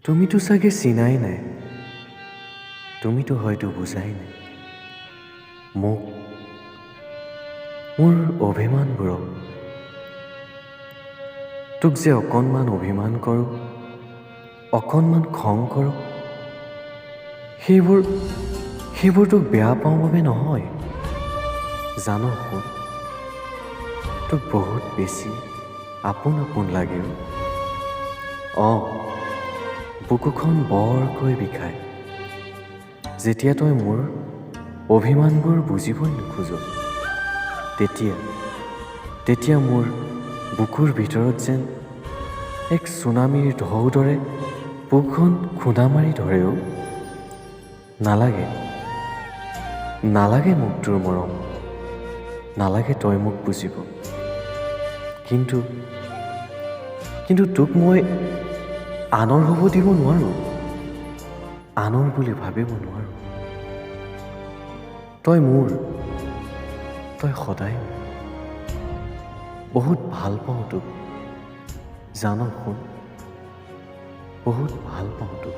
তুমিতো চাগে চিনাই নাই, তুমিতো হয়তো বুজাই নাই মোক মোৰ অভিমানবোৰক। তোক যে অকণমান অভিমান কৰোঁ, অকণমান খং কৰোঁ, সেইবোৰ তোক বেয়া পাওঁ বাবে নহয়। জান শুন, তোক বহুত বেছি আপোন আপোন লাগে। বুকুখন বৰকৈ বিষায় যেতিয়া তই মোৰ অভিমানবোৰ বুজিবই নোখোজ। তেতিয়া মোৰ বুকুৰ ভিতৰত যেন এক চুনামীৰ ঢৌ দৰে বুকুখন খুন্দা মাৰি ধৰেও। নালাগে মোক তোৰ মৰম, নালাগে তই মোক বুজিব, কিন্তু তোক মই আনৰ হ'ব দিব নোৱাৰোঁ, আনৰ বুলি ভাবিব নোৱাৰোঁ। তই সদায় বহুত ভাল পাওঁ তোক, জান শুন, বহুত ভাল পাওঁ তোক।